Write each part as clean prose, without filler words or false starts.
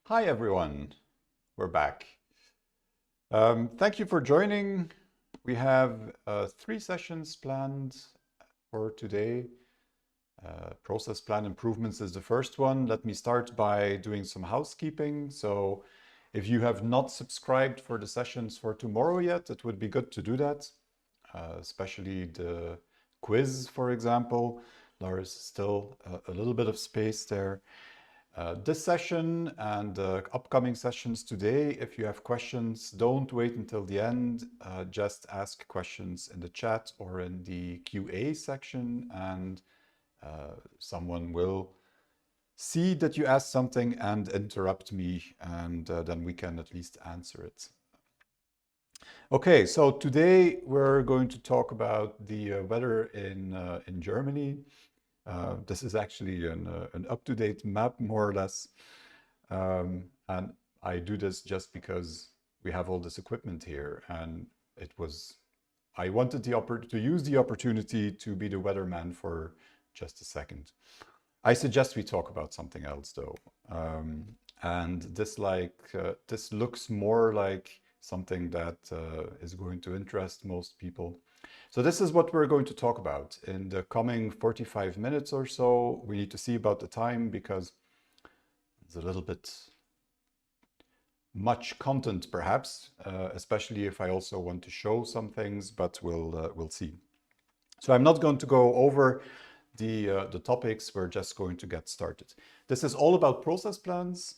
Hi everyone, we're back. Thank you for joining. We have 3 sessions planned for today. Process plan improvements is the first one. Let me start by doing some housekeeping. So if you have not subscribed for the sessions for tomorrow yet, it would be good to do that, especially the quiz, for example. There is still a little bit of space there. This session and upcoming sessions today, if you have questions, don't wait until the end. Just ask questions in the chat or in the QA section, and someone will see that you asked something and interrupt me, and then we can at least answer it. Okay, so today we're going to talk about the weather in Germany. This is actually an up-to-date map, more or less. And I do this just because we have all this equipment here, and I wanted to use the opportunity to be the weatherman for just a second. I suggest we talk about something else though. And this looks more like something that is going to interest most people. So this is what we're going to talk about in the coming 45 minutes or so. We need to see about the time because it's a little bit much content perhaps, especially if I also want to show some things, but we'll see. So I'm not going to go over the topics, we're just going to get started. This is all about process plans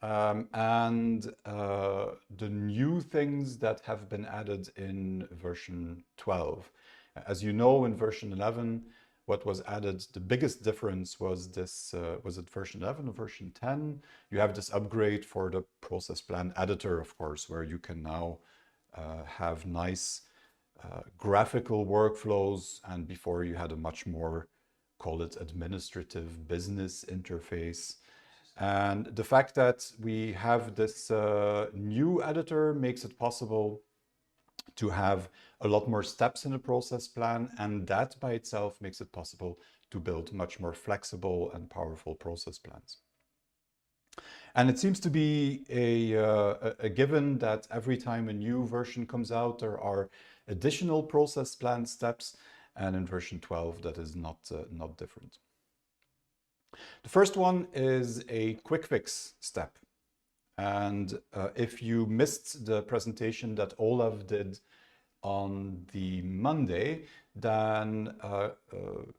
and the new things that have been added in version 12. As you know, in version 11, what was added, the biggest difference was this, was it version 11 or version 10? You have this upgrade for the process plan editor, of course, where you can now have nice graphical workflows, and before you had a much more, call it administrative business interface. And the fact that we have this new editor makes it possible to have a lot more steps in the process plan, and that by itself makes it possible to build much more flexible and powerful process plans. And it seems to be a given that every time a new version comes out, there are additional process plan steps, and in version 12 that is not different. The first one is a QuickFix step. And if you missed the presentation that Olaf did on the Monday, then,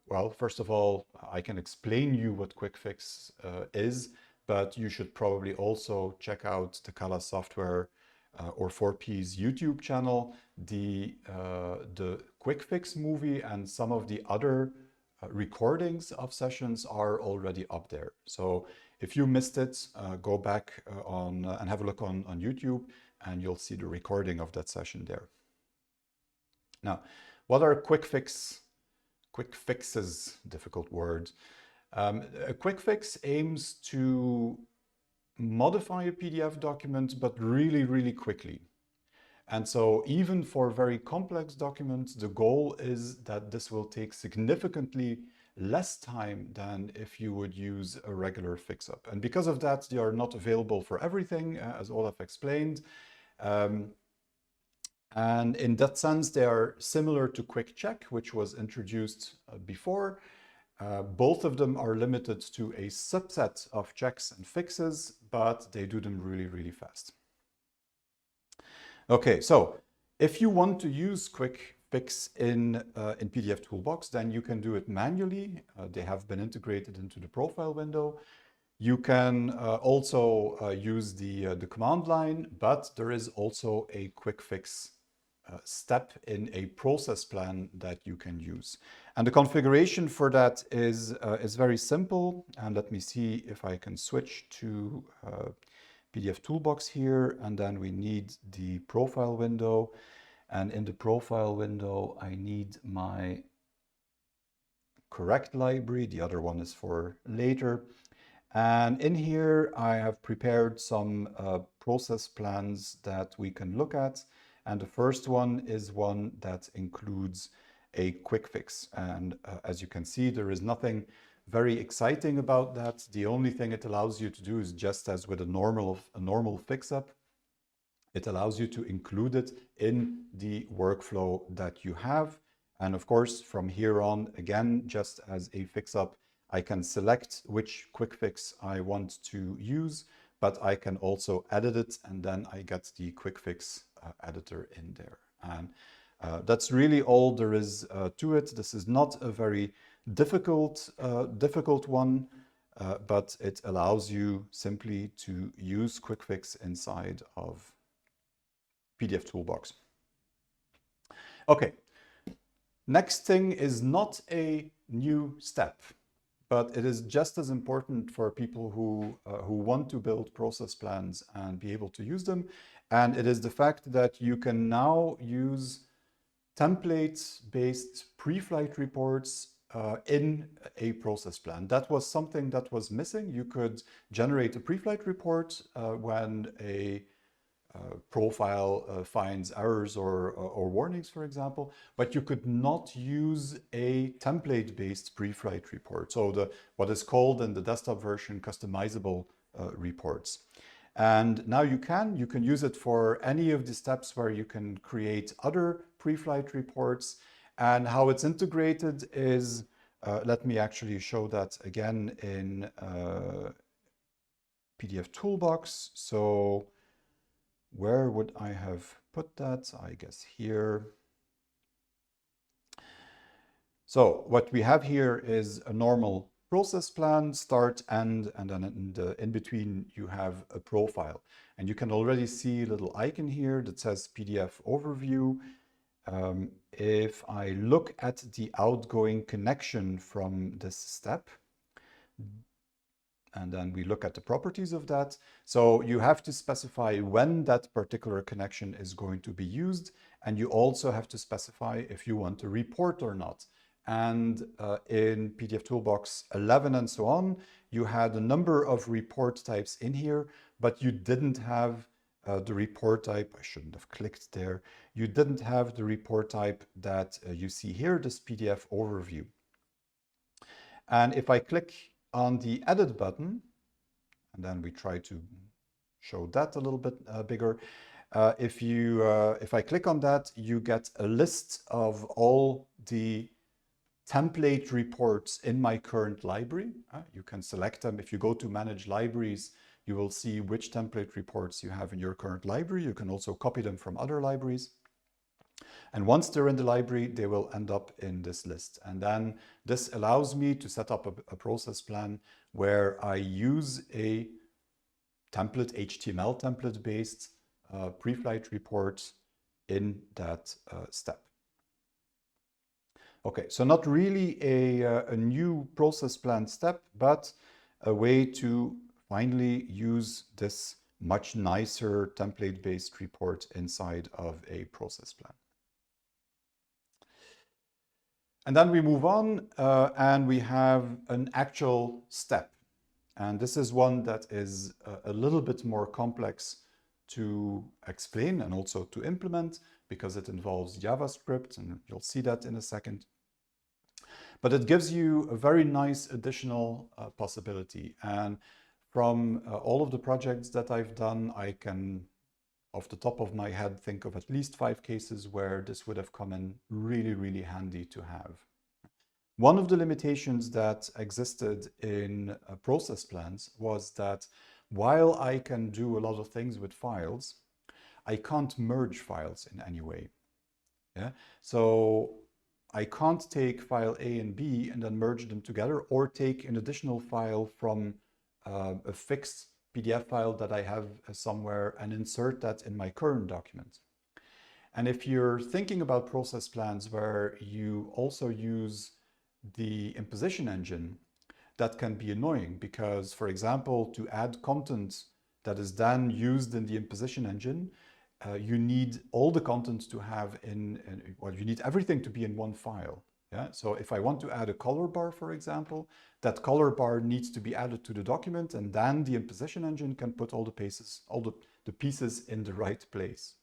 well, first of all, I can explain you what QuickFix is, but you should probably also check out the Callas software or 4P's YouTube channel. The QuickFix movie and some of the other recordings of sessions are already up there. So if you missed it, go back and have a look on YouTube, and you'll see the recording of that session there. Now, what are QuickFixes? Difficult word. A QuickFix aims to modify a PDF document, but really, really quickly. And so even for very complex documents, the goal is that this will take significantly less time than if you would use a regular fix-up. And because of that, they are not available for everything, as Olaf explained. And in that sense, they are similar to Quick Check, which was introduced before. Both of them are limited to a subset of checks and fixes, but they do them really, really fast. Okay, so if you want to use QuickFix in pdfToolbox, then you can do it manually. They have been integrated into the profile window. You can also use the command line, but there is also a QuickFix step in a process plan that you can use. And the configuration for that is very simple. And let me see if I can switch to pdfToolbox here, and then we need the profile window. And in the profile window, I need my correct library. The other one is for later. And in here, I have prepared some process plans that we can look at. And the first one is one that includes a quick fix. And as you can see, there is nothing very exciting about that. The only thing it allows you to do is just as with a normal fix-up, it allows you to include it in the workflow that you have. And of course, from here on, again, just as a fix-up, I can select which quick fix I want to use, but I can also edit it, and then I get the quick fix editor in there. And that's really all there is to it. This is not a very difficult one, but it allows you simply to use QuickFix inside of pdfToolbox. Okay, next thing is not a new step, but it is just as important for people who want to build process plans and be able to use them. And it is the fact that you can now use template-based pre-flight reports in a process plan. That was something that was missing. You could generate a pre-flight report when a profile finds errors or warnings, for example, but you could not use a template-based pre-flight report. So what is called in the desktop version customizable reports. And now you can use it for any of the steps where you can create other pre-flight reports. And how it's integrated is, let me actually show that again in pdfToolbox. So where would I have put that? I guess here. So what we have here is a normal process plan, start, end, and then in between you have a profile. And you can already see a little icon here that says PDF overview. If I look at the outgoing connection from this step, and then we look at the properties of that. So you have to specify when that particular connection is going to be used. And you also have to specify if you want to report or not. And in pdfToolbox 11 and so on, you had a number of report types in here, but you didn't have the report type. I shouldn't have clicked there. You didn't have the report type that you see here, this PDF overview. And if I click on the edit button, and then we try to show that a little bit bigger. If I click on that, you get a list of all the template reports in my current library. You can select them. If you go to manage libraries, you will see which template reports you have in your current library. You can also copy them from other libraries. And once they're in the library, they will end up in this list. And then this allows me to set up a process plan where I use a template, HTML template-based pre-flight report in that step. Okay, so not really a new process plan step, but a way to finally use this much nicer template-based report inside of a process plan. And then we move on and we have an actual step. And this is one that is a little bit more complex to explain and also to implement because it involves JavaScript, and you'll see that in a second. But it gives you a very nice additional possibility. And from all of the projects that I've done, I can, off the top of my head, think of at least 5 cases where this would have come in really, really handy to have. One of the limitations that existed in process plans was that while I can do a lot of things with files, I can't merge files in any way. Yeah? So I can't take file A and B and then merge them together, or take an additional file from a fixed PDF file that I have somewhere and insert that in my current document. And if you're thinking about process plans where you also use the imposition engine, that can be annoying because, for example, to add content that is then used in the imposition engine, you need all the content to have well, you need everything to be in one file. Yeah. So if I want to add a color bar, for example, that color bar needs to be added to the document, and then the imposition engine can put all the pieces in the right place.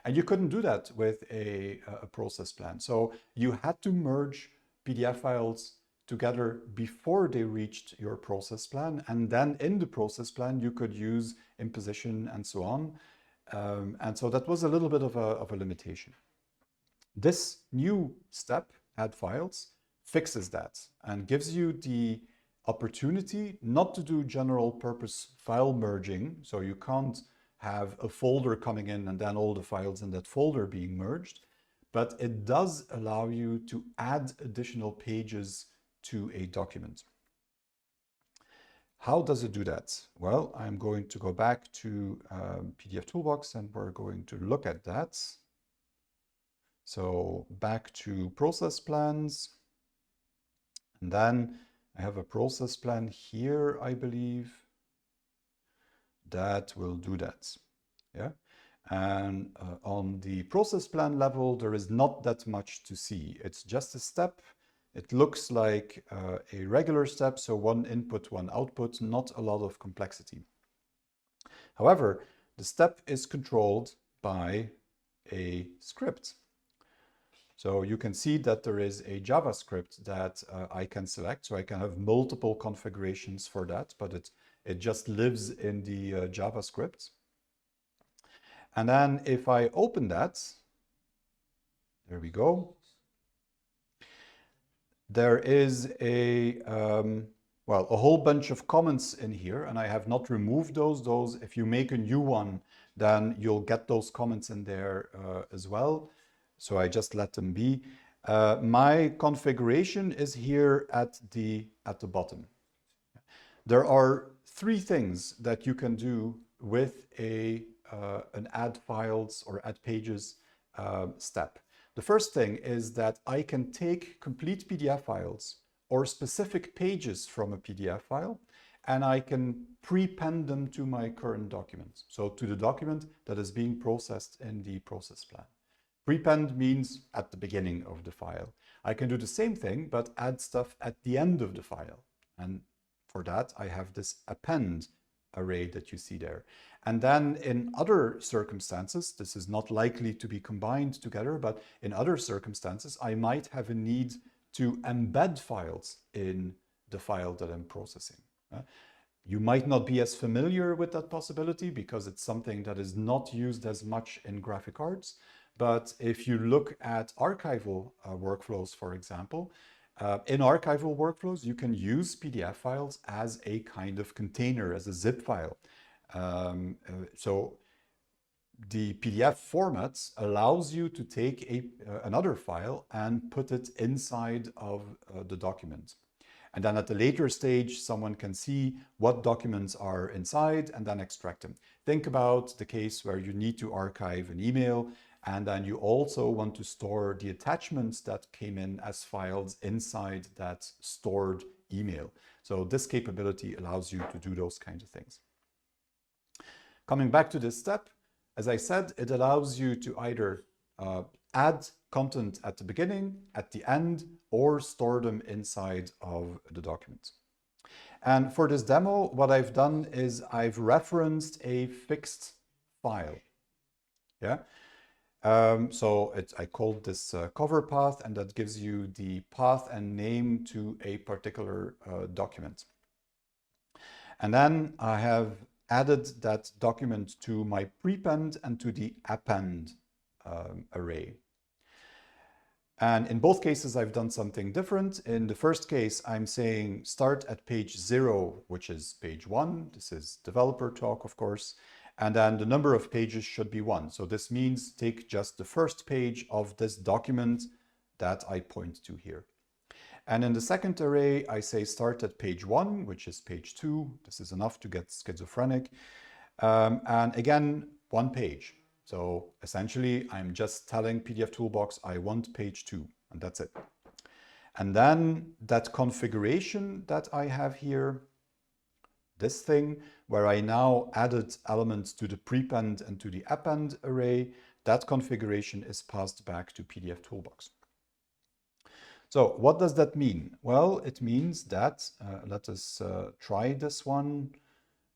And you couldn't do that with a process plan. So you had to merge PDF files together before they reached your process plan. And then in the process plan, you could use imposition and so on. And so that was a little bit of a limitation. This new step, add files, fixes that and gives you the opportunity not to do general purpose file merging. So you can't have a folder coming in and then all the files in that folder being merged, but it does allow you to add additional pages to a document. How does it do that? Well, I'm going to go back to pdfToolbox and we're going to look at that. So back to process plans. And then I have a process plan here, I believe, that will do that. Yeah. And on the process plan level, there is not that much to see. It's just a step. It looks like a regular step, so one input, one output, not a lot of complexity. However, the step is controlled by a script. So you can see that there is a JavaScript that I can select. So I can have multiple configurations for that, but it just lives in the JavaScript. And then if I open that, there we go. There is a whole bunch of comments in here, and I have not removed those. If you make a new one, then you'll get those comments in there as well. So I just let them be. My configuration is here at the bottom. There are three things that you can do with an add files or add pages step. The first thing is that I can take complete PDF files or specific pages from a PDF file, and I can prepend them to my current document. So to the document that is being processed in the process plan. Prepend means at the beginning of the file. I can do the same thing, but add stuff at the end of the file. And for that, I have this append array that you see there. And then in other circumstances, this is not likely to be combined together, but in other circumstances, I might have a need to embed files in the file that I'm processing. You might not be as familiar with that possibility because it's something that is not used as much in graphic arts. But if you look at archival workflows, for example, in archival workflows, you can use PDF files as a kind of container, as a zip file. So the PDF format allows you to take another file and put it inside of the document. And then at a later stage, someone can see what documents are inside and then extract them. Think about the case where you need to archive an email, and then you also want to store the attachments that came in as files inside that stored email. So this capability allows you to do those kinds of things. Coming back to this step, as I said, it allows you to either add content at the beginning, at the end, or store them inside of the document. And for this demo, what I've done is I've referenced a fixed file. Yeah. I called this cover path, and that gives you the path and name to a particular document. And then I have added that document to my prepend and to the append array. And in both cases, I've done something different. In the first case, I'm saying start at page 0, which is page 1. This is developer talk, of course. And then the number of pages should be 1. So this means take just the first page of this document that I point to here. And in the second array, I say start at page 1, which is page 2. This is enough to get schizophrenic. And again, 1 page. So essentially, I'm just telling pdfToolbox I want page 2, and that's it. And then that configuration that I have here, this thing where I now added elements to the prepend and to the append array, that configuration is passed back to pdfToolbox. So what does that mean? Well, it means that, let us try this one,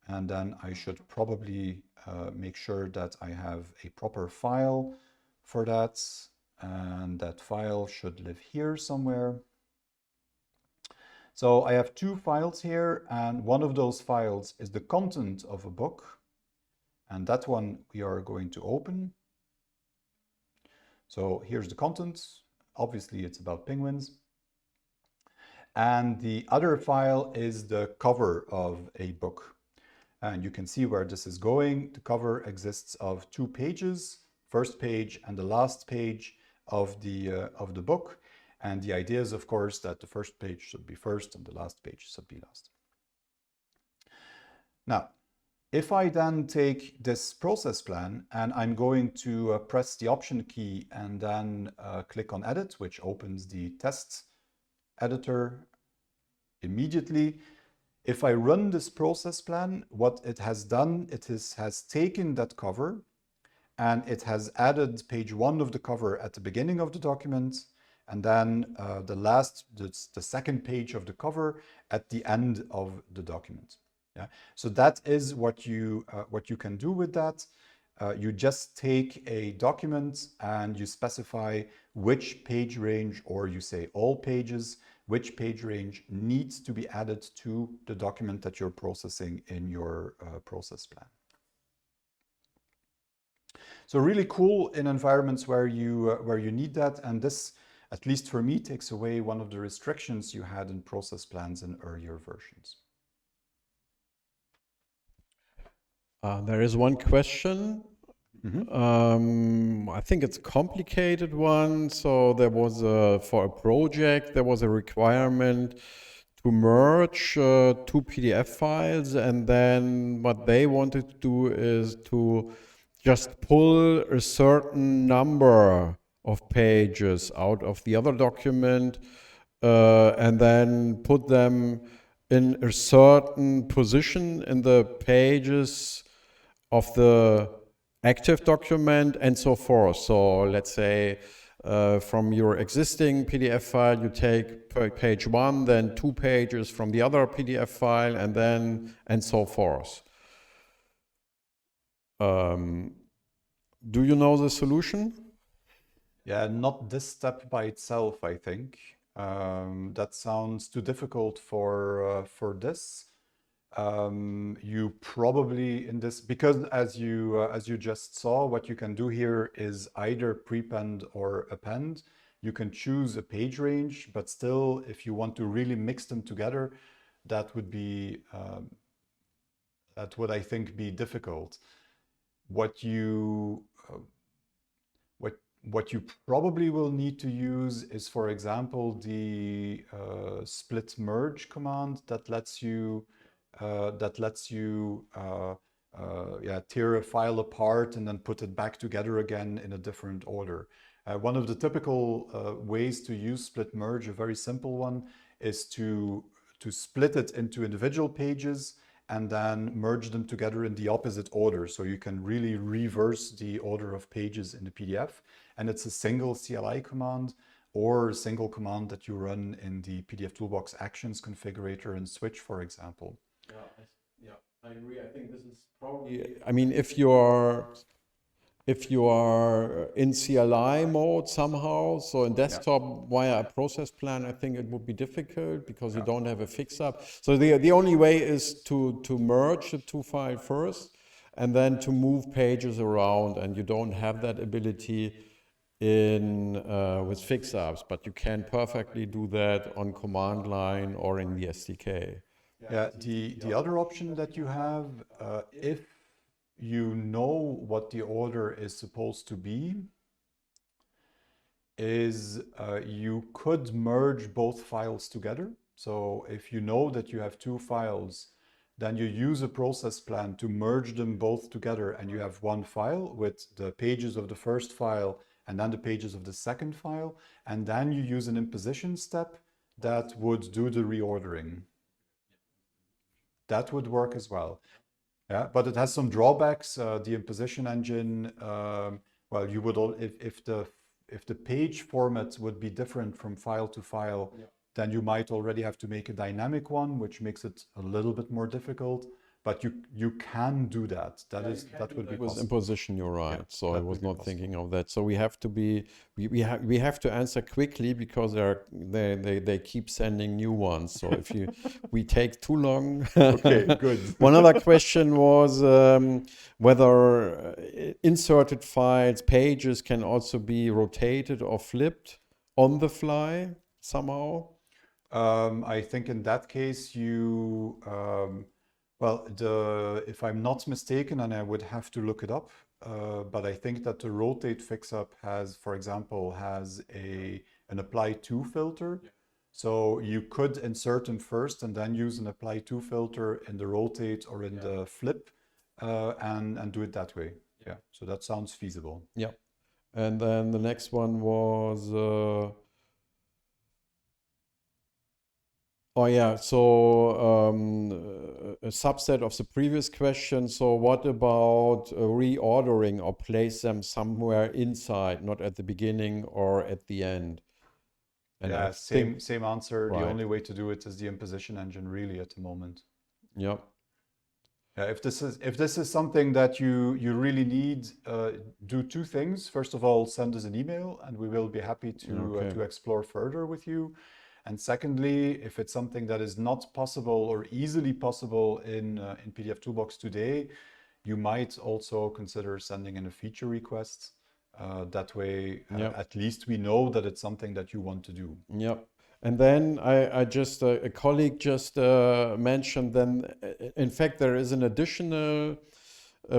and then I should probably make sure that I have a proper file for that, and that file should live here somewhere. So I have two files here, and one of those files is the content of a book. And that one we are going to open. So here's the content. Obviously, it's about penguins. And the other file is the cover of a book. And you can see where this is going. The cover exists of two pages, first page and the last page of the book. And the idea is, of course, that the first page should be first and the last page should be last. Now, if I then take this process plan and I'm going to press the Option key and then click on Edit, which opens the test editor immediately. If I run this process plan, what it has done, it has taken that cover and it has added page 1 of the cover at the beginning of the document, and then the second page of the cover at the end of the document. Yeah. So that is what you can do with that. You just take a document and you specify which page range, or you say all pages, which page range needs to be added to the document that you're processing in your process plan. So really cool in environments where you need that, and this, at least for me, takes away one of the restrictions you had in process plans in earlier versions. There is one question. I think it's a complicated one. So there was for a project, there was a requirement to merge two PDF files, and then what they wanted to do is to just pull a certain number of pages out of the other document and then put them in a certain position in the pages of the active document and so forth. So let's say from your existing PDF file, you take page 1, then 2 pages from the other PDF file, and so forth. Do you know the solution? Yeah, not this step by itself, I think. That sounds too difficult for this. You probably in this, because as you just saw, what you can do here is either prepend or append. You can choose a page range, but still, if you want to really mix them together, that would be that would, I think, be difficult. What you probably will need to use is, for example, the split merge command that lets you tear a file apart and then put it back together again in a different order. One of the typical ways to use split merge, a very simple one, is to split it into individual pages and then merge them together in the opposite order. So you can really reverse the order of pages in the PDF. And it's a single CLI command or a single command that you run in the pdfToolbox actions configurator in Switch, for example. Yeah, I agree. I think this is probably, I mean, if you are in CLI mode somehow, so in desktop via a process plan, I think it would be difficult because you don't have a fix-up. So the only way is to merge the two files first and then to move pages around, and you don't have that ability in with fix-ups, but you can perfectly do that on command line or in the SDK. Yeah, the other option that you have, if you know what the order is supposed to be, is you could merge both files together. So if you know that you have two files, then you use a process plan to merge them both together, and you have one file with the pages of the first file and then the pages of the second file, and then you use an imposition step that would do the reordering. That would work as well. Yeah, but it has some drawbacks. The imposition engine, well, you would if the page format would be different from file to file, then you might already have to make a dynamic one, which makes it a little bit more difficult. but you can do that. That would be It was possible. imposition, you're right. Yeah, So I that was would be not possible. thinking of that. So we have to be, we have to answer quickly because they keep sending new ones. So if we take too long. Okay, good. One other question was whether inserted files, pages can also be rotated or flipped on the fly somehow. I think in that case, well, if I'm not mistaken, and I would have to look it up, but I think that the rotate fix-up has, for example, has an apply to filter. Yeah. So you could insert them first and then use an apply to filter in the rotate or in the flip, and do it that way. Yeah. So that sounds feasible. Yeah. And then the next one was. Oh yeah, so a subset of the previous question. So what about reordering or place them somewhere inside, not at the beginning or at the end? And yeah, I same think, answer. right. The only way to do it is the imposition engine, really, at the moment. Yeah. Yeah, if this is something that you really need, do two things. First of all, send us an email, and we will be happy to explore further with you. And secondly, if it's something that is not possible or easily possible in pdfToolbox today, you might also consider sending in a feature request. That way, at least we know that it's something that you want to do. Yeah. And then I just, a colleague just mentioned then, in fact, there is an additional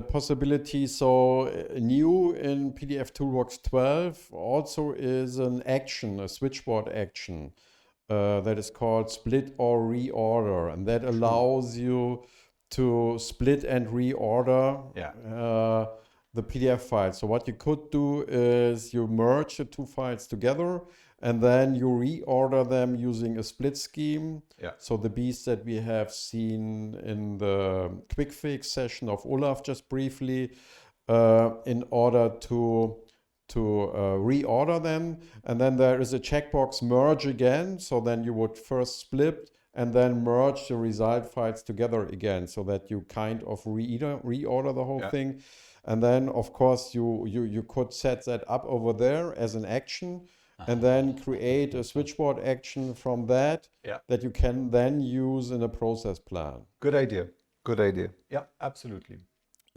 possibility. So new in pdfToolbox 12 also is an action, a switchboard action. That is called split or reorder, and that allows you to split and reorder the PDF file. So what you could do is you merge the two files together and then you reorder them using a split scheme. Yeah. So the beast that we have seen in the QuickFix session of Olaf just briefly, in order to reorder them. And then there is a checkbox merge again. So then you would first split and then merge the result files together again so that you kind of reorder the whole thing. And then, of course, you could set that up over there as an action and then create a switchboard action from that that you can then use in a process plan. Good idea. Good idea. Yeah, absolutely.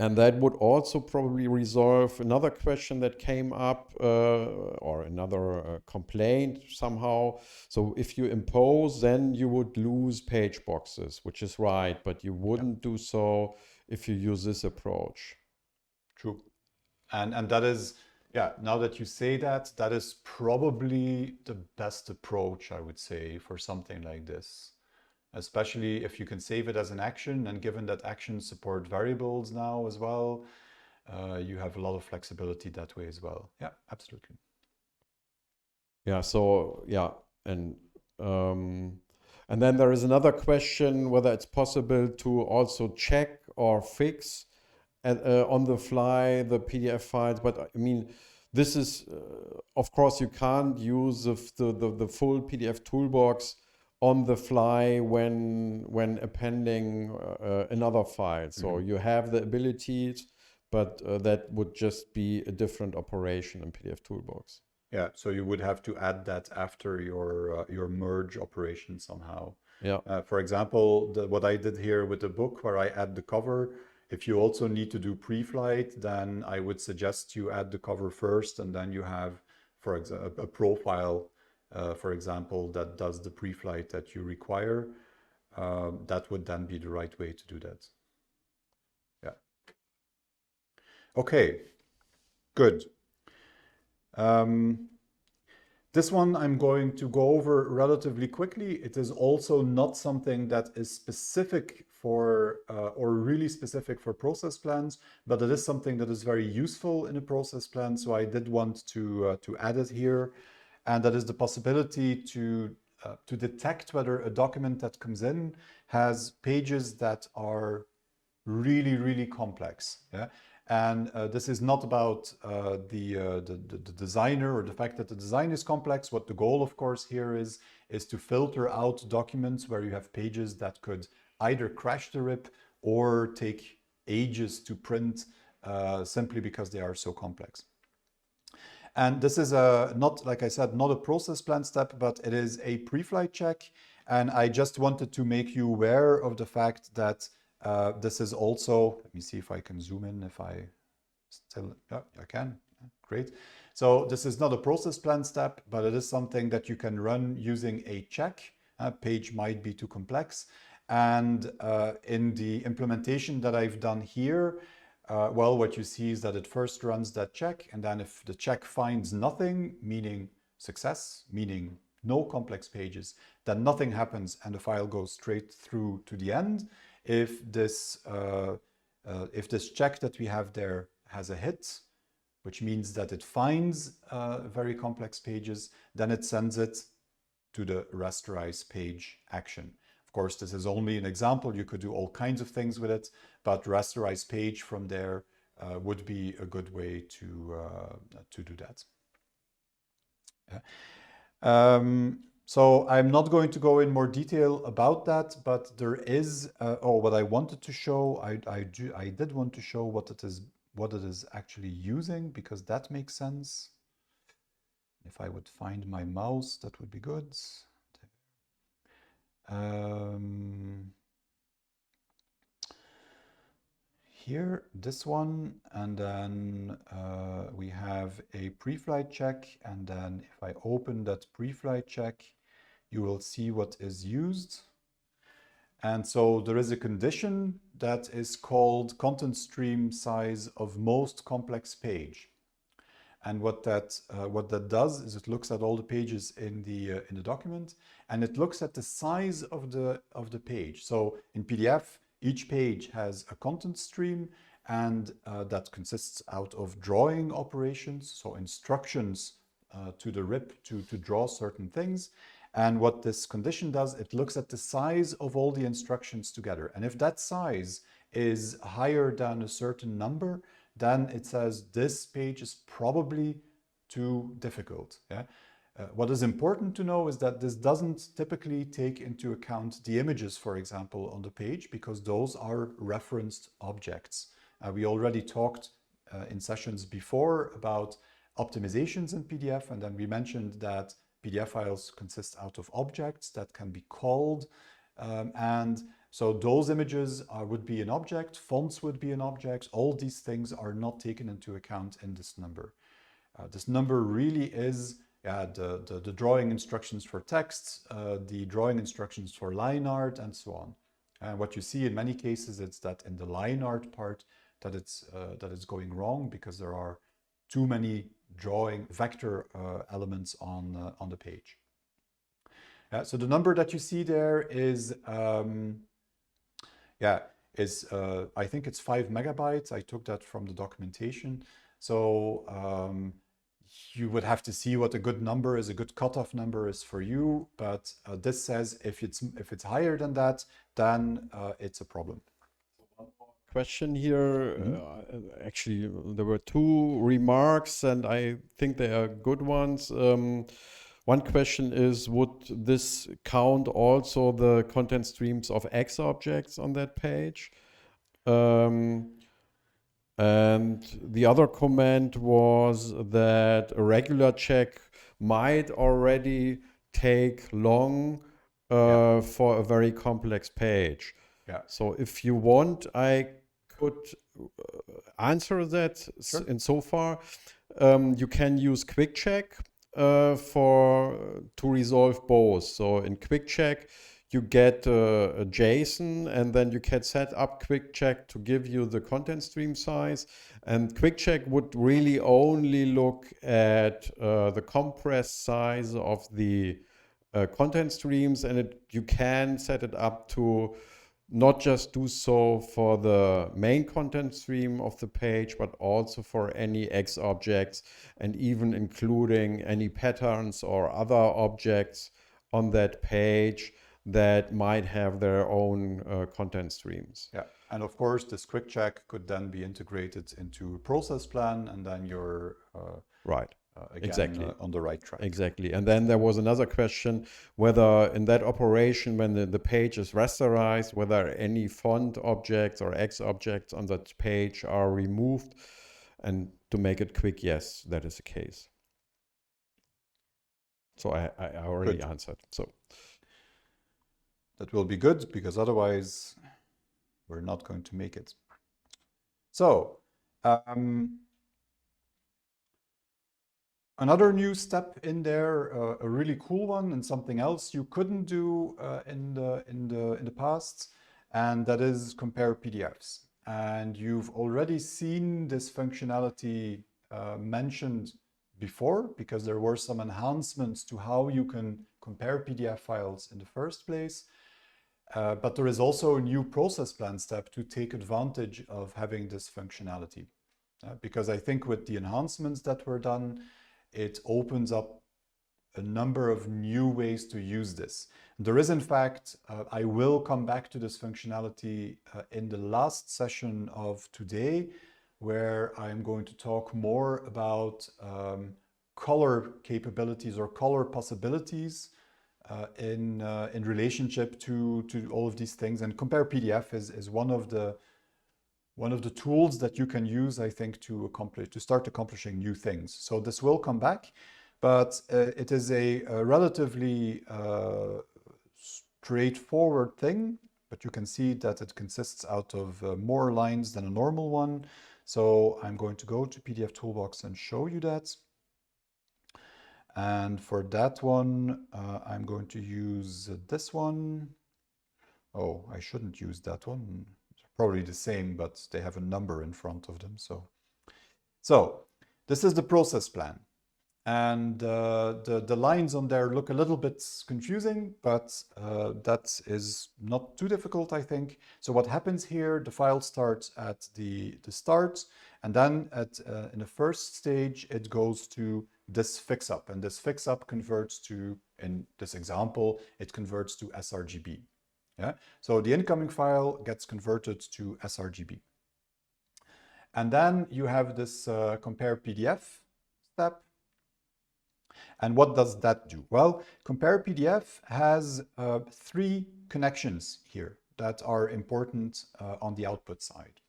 And that would also probably resolve another question that came up, or another complaint somehow. So if you impose, then you would lose page boxes, which is right, but you wouldn't do so if you use this approach. True. And that is, now that you say that, that is probably the best approach, I would say, for something like this. Especially if you can save it as an action, and given that actions support variables now as well, you have a lot of flexibility that way as well. Yeah, absolutely. Yeah, so and then there is another question whether it's possible to also check or fix on the fly the PDF files. But I mean, this is of course you can't use the full PDF toolbox on the fly when appending another file. So you have the abilities, but that would just be a different operation in PDF Toolbox. Yeah, so you would have to add that after your merge operation somehow. Yeah. For example, what I did here with the book, where I add the cover, if you also need to do pre-flight, then I would suggest you add the cover first, and then you have, for example, a profile, for example, that does the pre-flight that you require. That would then be the right way to do that. Yeah. Okay, good. This one I'm going to go over relatively quickly. It is also not something that is specific for, or really specific for process plans, but it is something that is very useful in a process plan. So I did want to add it here. And that is the possibility to detect whether a document that comes in has pages that are really, really complex. Yeah. And this is not about the designer or the fact that the design is complex. What the goal, of course, here is to filter out documents where you have pages that could either crash the RIP or take ages to print simply because they are so complex. And this is not, like I said, not a process plan step, but it is a pre-flight check. And I just wanted to make you aware of the fact that this is also, let me see if I can zoom in, if I still, yeah, I can, great. So this is not a process plan step, but it is something that you can run using a check. Page might be too complex. And in the implementation that I've done here, well, what you see is that it first runs that check, and then if the check finds nothing, meaning success, meaning no complex pages, then nothing happens and the file goes straight through to the end. If this check that we have there has a hit, which means that it finds very complex pages, then it sends it to the rasterize page action. Of course, this is only an example. You could do all kinds of things with it, but rasterize page from there would be a good way to do that. Yeah. So I'm not going to go in more detail about that, but there is, what I wanted to show, I did want to show what it is actually using, because that makes sense. If I would find my mouse, that would be good. Here, this one, and then we have a pre-flight check, and then if I open that pre-flight check, you will see what is used. And so there is a condition that is called content stream size of most complex page. And what that does is it looks at all the pages in the document, and it looks at the size of the page. So in PDF, each page has a content stream, and that consists out of drawing operations, so instructions to the RIP to draw certain things. And what this condition does, it looks at the size of all the instructions together. And if that size is higher than a certain number, then it says this page is probably too difficult. Yeah? What is important to know is that this doesn't typically take into account the images, for example, on the page, because those are referenced objects. We already talked in sessions before about optimizations in PDF, and then we mentioned that PDF files consist out of objects that can be called, and so those images would be an object, fonts would be an object. All these things are not taken into account in this number. This number really is the drawing instructions for text, the drawing instructions for line art, and so on. And what you see in many cases is that in the line art part that it's going wrong, because there are too many drawing vector elements on the page. So the number that you see there is I think it's 5 megabytes. I took that from the documentation. So you would have to see what a good number is, a good cutoff number is for you. But this says if it's higher than that, then it's a problem. Question here. Actually, there were two remarks, and I think they are good ones. One question is, would this count also the content streams of X objects on that page? And the other comment was that a regular check might already take long for a very complex page. Yeah. So if you want, I could answer that. Sure. In so far. You can use QuickCheck to resolve both. So in QuickCheck, you get a JSON, and then you can set up QuickCheck to give you the content stream size. And QuickCheck would really only look at the compressed size of the content streams, and you can set it up to not just do so for the main content stream of the page, but also for any X objects, and even including any patterns or other objects on that page that might have their own content streams. Yeah, and of course, this quick check could then be integrated into a process plan, and then your right. again, exactly. on the right track. Exactly. And then there was another question whether in that operation, when the page is rasterized, whether any font objects or X objects on that page are removed. And to make it quick, yes, that is the case. So I already answered. So that will be good, because otherwise we're not going to make it. So another new step in there, a really cool one, and something else you couldn't do in the past, and that is compare PDFs. And you've already seen this functionality mentioned before, because there were some enhancements to how you can compare PDF files in the first place. But there is also a new process plan step to take advantage of having this functionality. Because I think with the enhancements that were done, it opens up a number of new ways to use this. There is, in fact, I will come back to this functionality in the last session of today, where I'm going to talk more about color capabilities or color possibilities in relationship to all of these things. And compare PDF is one of the tools that you can use, I think, to start accomplishing new things. So this will come back, but it is a relatively straightforward thing. But you can see that it consists out of more lines than a normal one. So I'm going to go to pdfToolbox and show you that. And for that one, I'm going to use this one. Oh, I shouldn't use that one. It's probably the same, but they have a number in front of them. So this is the process plan. And the lines on there look a little bit confusing, but that is not too difficult, I think. So what happens here, the file starts at the start, and then in the first stage, it goes to this fix-up, and this fix-up converts to, in this example, it converts to sRGB. Yeah? So the incoming file gets converted to sRGB. And then you have this compare PDF step. And what does that do? Well, compare PDF has 3 connections here that are important on the output side.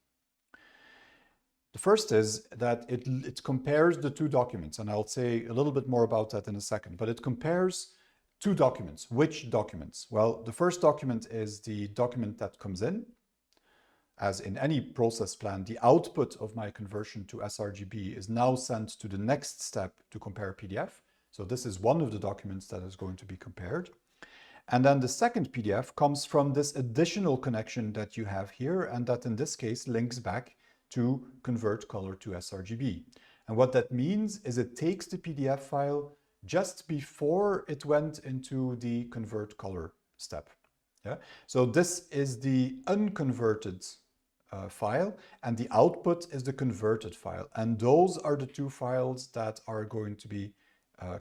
The first is that it compares the 2 documents, and I'll say a little bit more about that in a second, but it compares 2 documents. Which documents? Well, the first document is the document that comes in. As in any process plan, the output of my conversion to sRGB is now sent to the next step to compare PDF. So this is one of the documents that is going to be compared. And then the second PDF comes from this additional connection that you have here, and that in this case links back to convert color to sRGB. And what that means is it takes the PDF file just before it went into the convert color step. Yeah? So this is the unconverted file, and the output is the converted file. And those are the 2 files that are going to be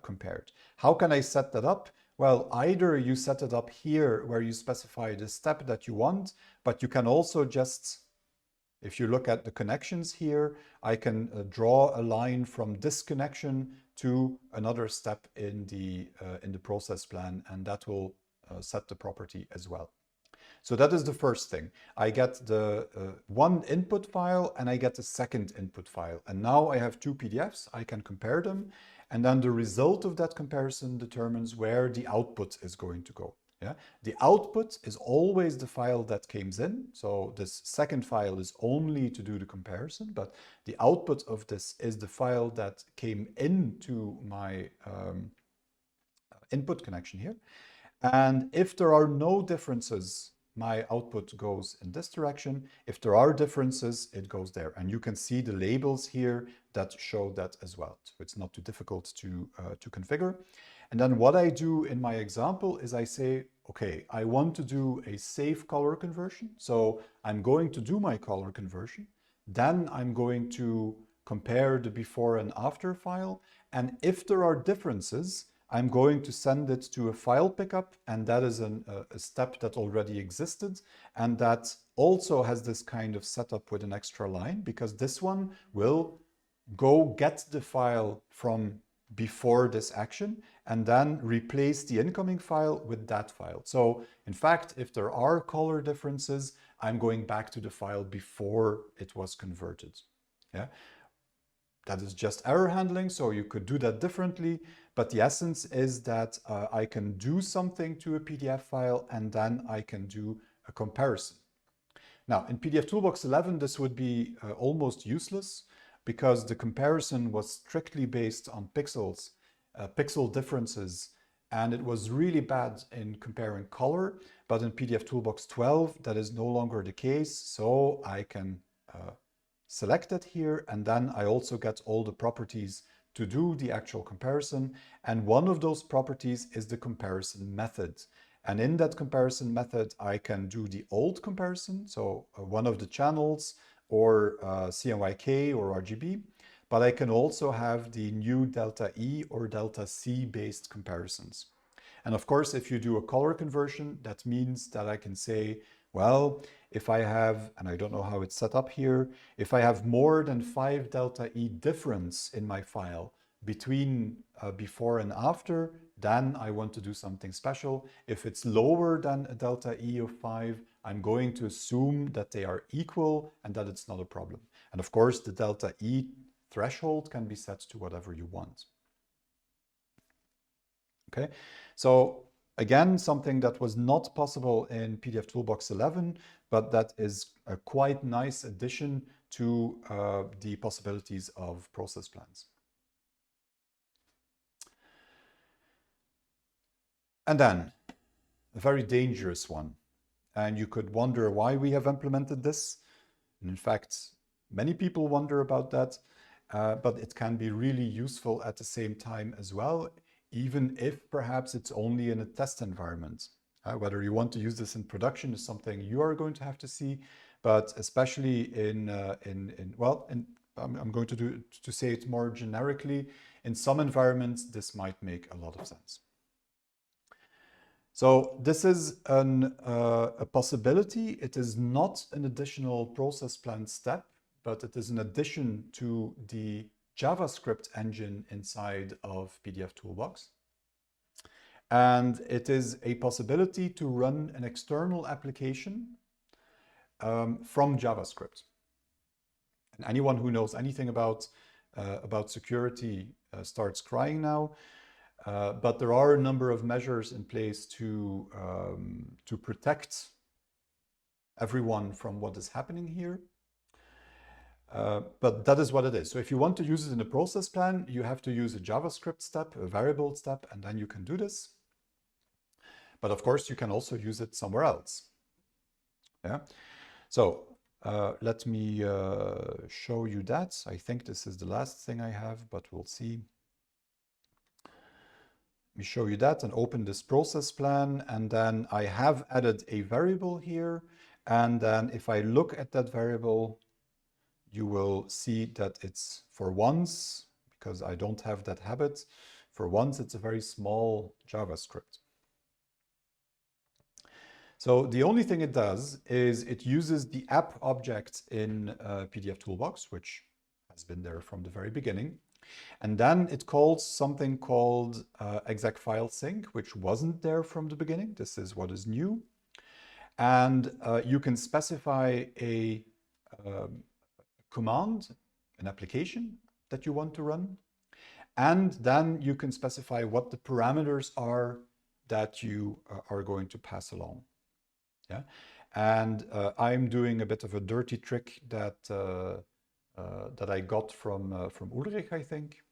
compared. How can I set that up? Well, either you set it up here where you specify the step that you want, but you can also just, if you look at the connections here, I can draw a line from this connection to another step in the process plan, and that will set the property as well. So that is the first thing. I get the one input file and I get the second input file. And now I have 2 PDFs, I can compare them. And then the result of that comparison determines where the output is going to go. Yeah? The output is always the file that came in. So this second file is only to do the comparison, but the output of this is the file that came into my input connection here. And if there are no differences, my output goes in this direction. If there are differences, it goes there. And you can see the labels here that show that as well. So it's not too difficult to configure. And then what I do in my example is I say, okay, I want to do a safe color conversion. So I'm going to do my color conversion. Then I'm going to compare the before and after file. And if there are differences, I'm going to send it to a file pickup, and that is a step that already existed, and that also has this kind of setup with an extra line, because this one will go get the file from before this action and then replace the incoming file with that file. So in fact, if there are color differences, I'm going back to the file before it was converted. Yeah. That is just error handling, so you could do that differently, but the essence is that I can do something to a PDF file and then I can do a comparison. Now, in pdfToolbox 11, this would be almost useless because the comparison was strictly based on pixels, pixel differences, and it was really bad in comparing color. But in pdfToolbox 12, that is no longer the case, so I can select it here, and then I also get all the properties to do the actual comparison. And one of those properties is the comparison method. And in that comparison method, I can do the old comparison, so one of the channels or CMYK or RGB, but I can also have the new delta E or delta C based comparisons. And of course, if you do a color conversion, that means that I can say, well, if I have, and I don't know how it's set up here, if I have more than 5 delta E difference in my file between before and after, then I want to do something special. If it's lower than a delta E of 5, I'm going to assume that they are equal and that it's not a problem. And of course, the delta E threshold can be set to whatever you want. Okay, so again, something that was not possible in pdfToolbox 11, but that is a quite nice addition to the possibilities of process plans. And then a very dangerous one. And you could wonder why we have implemented this. And in fact, many people wonder about that, but it can be really useful at the same time as well, even if perhaps it's only in a test environment. Whether you want to use this in production is something you are going to have to see, but especially I'm going to say it more generically, in some environments, this might make a lot of sense. So this is a possibility. It is not an additional process plan step, but it is an addition to the JavaScript engine inside of pdfToolbox. And it is a possibility to run an external application from JavaScript. And anyone who knows anything about security starts crying now. But there are a number of measures in place to protect everyone from what is happening here. But that is what it is. So if you want to use it in a process plan, you have to use a JavaScript step, a variable step, and then you can do this. But of course, you can also use it somewhere else. Yeah. So let me show you that. I think this is the last thing I have, but we'll see. Let me show you that and open this process plan. And then I have added a variable here. And then if I look at that variable, you will see that it's for once, because I don't have that habit, for once it's a very small JavaScript. So the only thing it does is it uses the app object in pdfToolbox, which has been there from the very beginning. And then it calls something called exec file sync, which wasn't there from the beginning. This is what is new. And you can specify a command, an application that you want to run. And then you can specify what the parameters are that you are going to pass along. Yeah, and I'm doing a bit of a dirty trick that that I got from Ulrich, I think.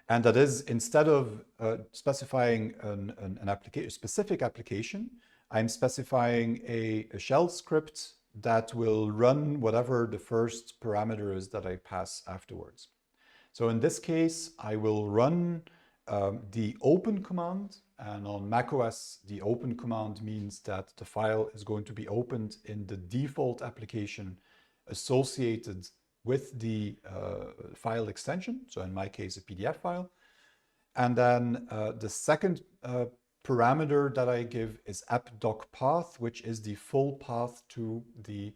And that is, instead of specifying a specific application, I'm specifying a shell script that will run whatever the first parameter is that I pass afterwards. So in this case, I will run the open command, and on macOS, the open command means that the file is going to be opened in the default application associated with the file extension. So in my case, a PDF file. And then the second parameter that I give is app.docPath, which is the full path to the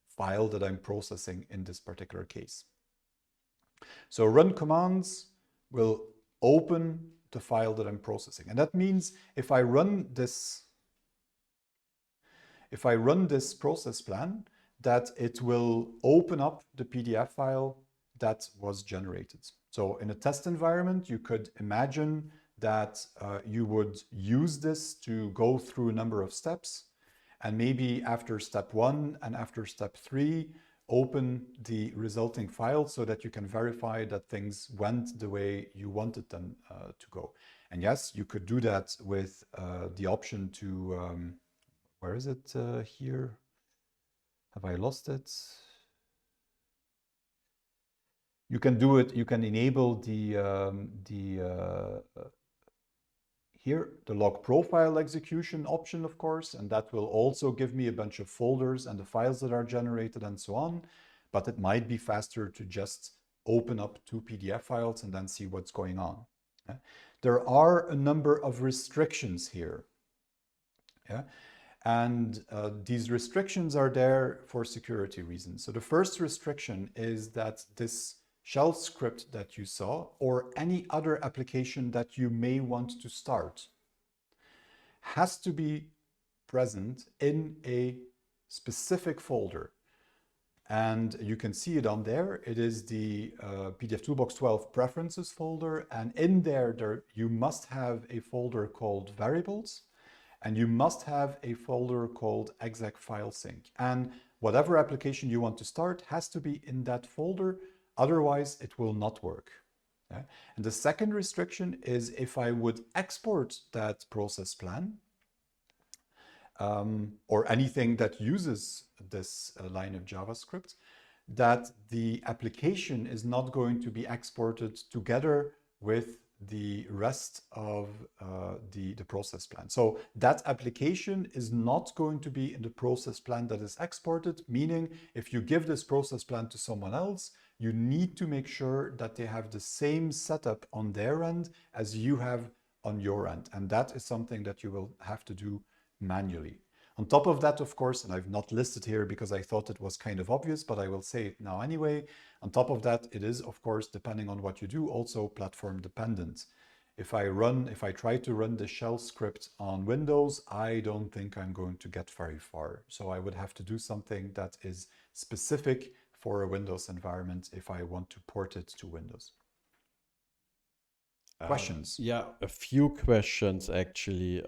file that I'm processing in this particular case. So run commands will open the file that I'm processing. And that means if I run this process plan, that it will open up the PDF file that was generated. So in a test environment, you could imagine that you would use this to go through a number of steps, and maybe after step 1 and after step 3, open the resulting file so that you can verify that things went the way you wanted them to go. And yes, you could do that with the option to, where is it here? Have I lost it? You can do it, you can enable here, the log profile execution option, of course, and that will also give me a bunch of folders and the files that are generated and so on. But it might be faster to just open up 2 PDF files and then see what's going on. Yeah? There are a number of restrictions here. Yeah? And these restrictions are there for security reasons. So the first restriction is that this shell script that you saw, or any other application that you may want to start, has to be present in a specific folder. And you can see it on there. It is the pdfToolbox 12 preferences folder. And in there, you must have a folder called variables. And you must have a folder called exec file sync. And whatever application you want to start has to be in that folder. Otherwise, it will not work. Yeah? And the second restriction is if I would export that process plan or anything that uses this line of JavaScript, that the application is not going to be exported together with the rest of the process plan. So that application is not going to be in the process plan that is exported, meaning if you give this process plan to someone else, you need to make sure that they have the same setup on their end as you have on your end. And that is something that you will have to do manually. On top of that, of course, and I've not listed here because I thought it was kind of obvious, but I will say it now anyway. On top of that, it is, of course, depending on what you do, also platform dependent. If I try to run the shell script on Windows, I don't think I'm going to get very far. So I would have to do something that is specific for a Windows environment if I want to port it to Windows. Questions? Yeah, a few questions actually.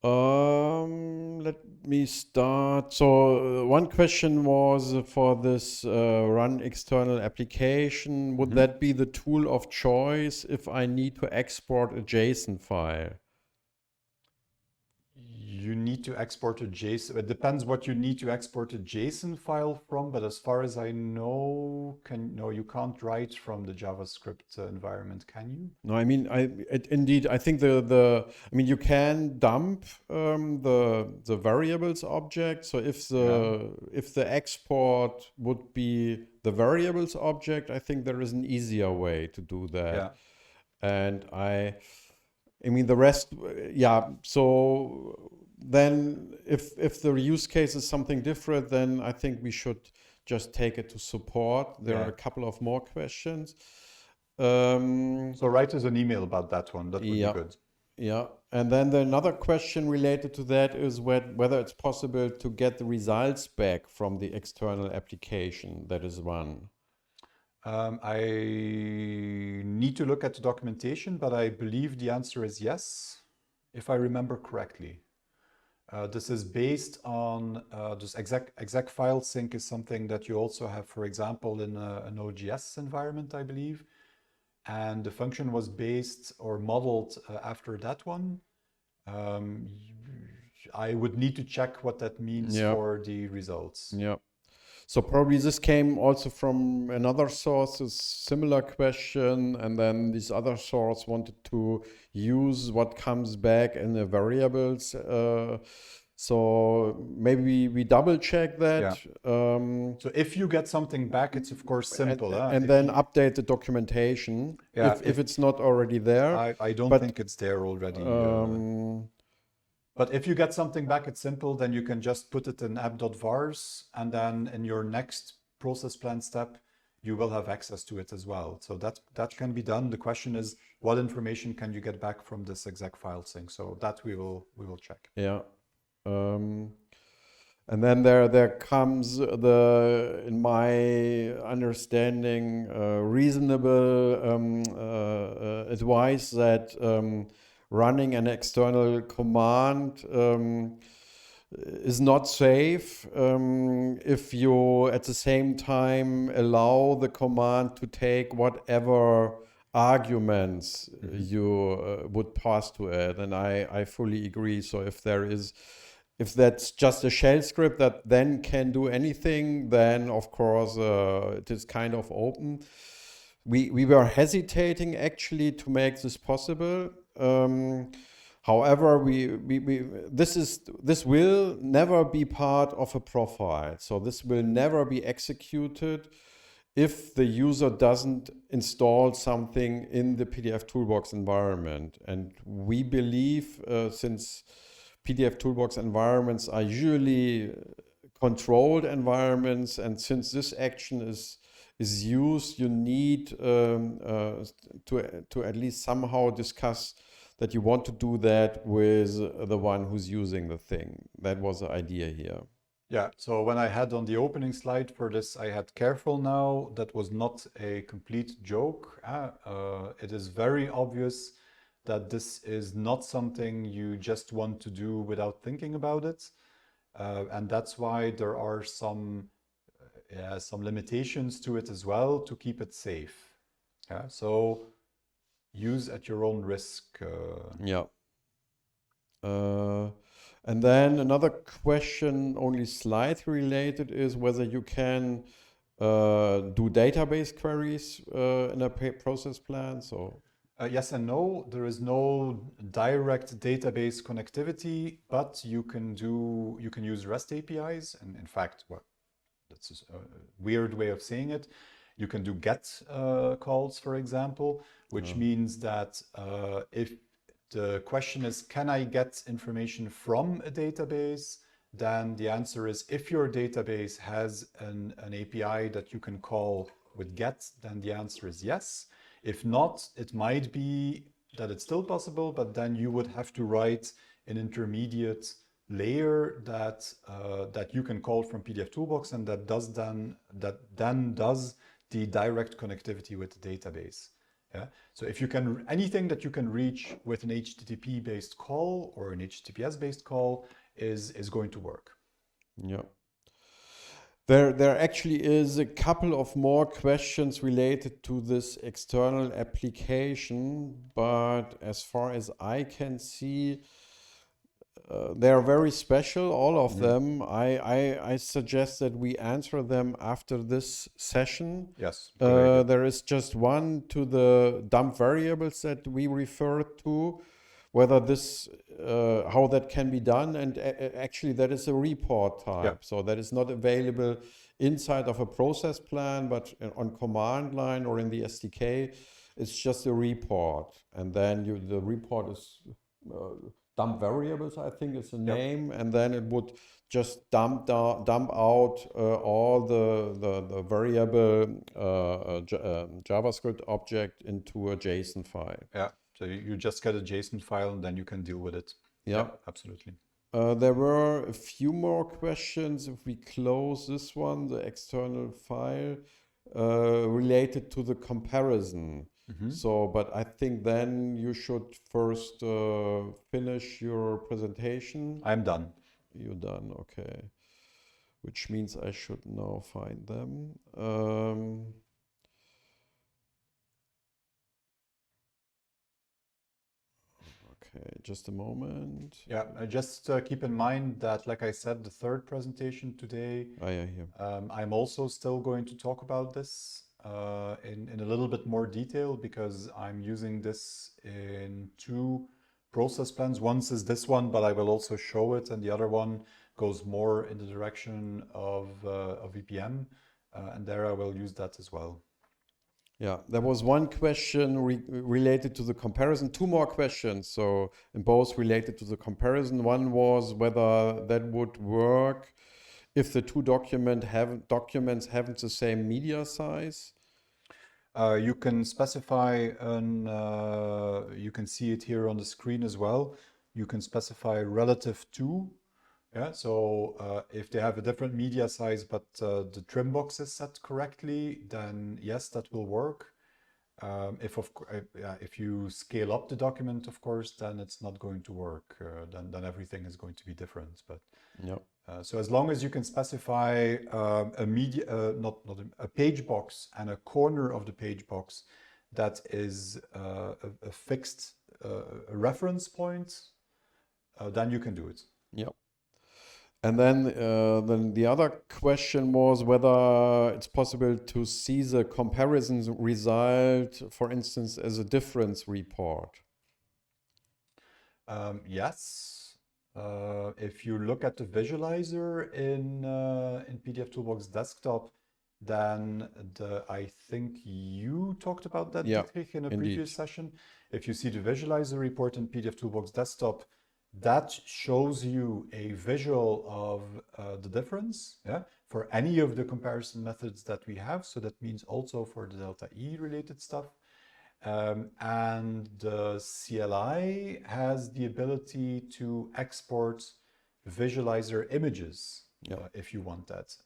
Let me start. So one question was for this run external application. Would that be the tool of choice if I need to export a JSON file? You need to export a JSON. It depends what you need to export a JSON file from, but as far as I know, no, you can't write from the JavaScript environment, can you? No, I mean, indeed, I think I mean, you can dump the variables object. So if the export would be the variables object, I think there is an easier way to do that. Yeah. And I mean, the rest, yeah. So then if the use case is something different, then I think we should just take it to support. There are a couple of more questions. So write us an email about that one. That would be good. Yeah. And then another question related to that is whether it's possible to get the results back from the external application that is run. I need to look at the documentation, but I believe the answer is yes, if I remember correctly. This is based on this exec file sync is something that you also have, for example, in an OGS environment, I believe. And the function was based or modeled after that one. I would need to check what that means for the results. Yeah. So probably this came also from another source, a similar question, and then this other source wanted to use what comes back in the variables. So maybe we double check that. Yeah. So if you get something back, it's of course simple. And then update the documentation if it's not already there. I don't think it's there already. But if you get something back, it's simple. Then you can just put it in app.vars, and then in your next process plan step, you will have access to it as well. So that can be done. The question is, what information can you get back from this exec file sync? So that we will check. Yeah. And then there comes the, in my understanding, reasonable advice that running an external command is not safe if you at the same time allow the command to take whatever arguments you would pass to it. And I fully agree. So if that's just a shell script that then can do anything, then of course it is kind of open. We were hesitating actually to make this possible. However, this will never be part of a profile. So this will never be executed if the user doesn't install something in the pdfToolbox environment. And we believe, since pdfToolbox environments are usually controlled environments, and since this action is used, you need to at least somehow discuss that you want to do that with the one who's using the thing. That was the idea here. Yeah, so when I had on the opening slide for this, I had careful now. That was not a complete joke. It is very obvious that this is not something you just want to do without thinking about it. And that's why there are some limitations to it as well to keep it safe. Yeah, so use at your own risk. Yeah. And then another question, only slightly related, is whether you can do database queries in a process plan. So yes and no. There is no direct database connectivity, but you can use REST APIs. And in fact, that's a weird way of saying it. You can do GET calls, for example, which means that if the question is, can I get information from a database? Then the answer is, if your database has an API that you can call with GET, then the answer is yes. If not, it might be that it's still possible, but then you would have to write an intermediate layer that you can call from pdfToolbox, and that then does the direct connectivity with the database. Yeah. So if you can, anything that you can reach with an HTTP based call or an HTTPS based call is going to work. Yeah. There actually is a couple of more questions related to this external application, but as far as I can see, they are very special, all of them. I suggest that we answer them after this session. Yes. There is just one to the dump variables that we referred to, whether this, how that can be done. And actually that is a report type. Yeah. So that is not available inside of a process plan, but on command line or in the SDK, it's just a report. And then the report is dump variables, I think is the name, and then it would just dump out all the variable JavaScript object into a JSON file. Yeah, so you just get a JSON file and then you can deal with it. Yeah, absolutely. There were a few more questions. If we close this one, the external file, related to the comparison. So, but I think then you should first finish your presentation. I'm done. You're done, okay. Which means I should now find them. Okay, just a moment. Yeah, just keep in mind that, like I said, the third presentation today, I'm also still going to talk about this in a little bit more detail, because I'm using this in two process plans. One is this one, but I will also show it, and the other one goes more in the direction of VPM, and there I will use that as well. Yeah, there was one question related to the comparison, two more questions, so and both related to the comparison. One was whether that would work if the two documents haven't the same media size. You can specify you can see it here on the screen as well. You can specify relative to. Yeah, so if they have a different media size, but the trim box is set correctly, then yes, that will work. If you scale up the document, of course, then it's not going to work. Then everything is going to be different. But Yeah. so as long as you can specify a media, a page box and a corner of the page box that is a fixed reference point, then you can do it. Yeah. And then the other question was whether it's possible to see the comparison result, for instance, as a difference report. Yes. If you look at the visualizer in pdfToolbox Desktop, then I think you talked about that, Yeah, Dietrich, in a indeed. previous session. If you see the visualizer report in pdfToolbox Desktop, that shows you a visual of the difference, yeah, for any of the comparison methods that we have. So that means also for the delta E related stuff. And the CLI has the ability to export visualizer images Yeah. if you want that.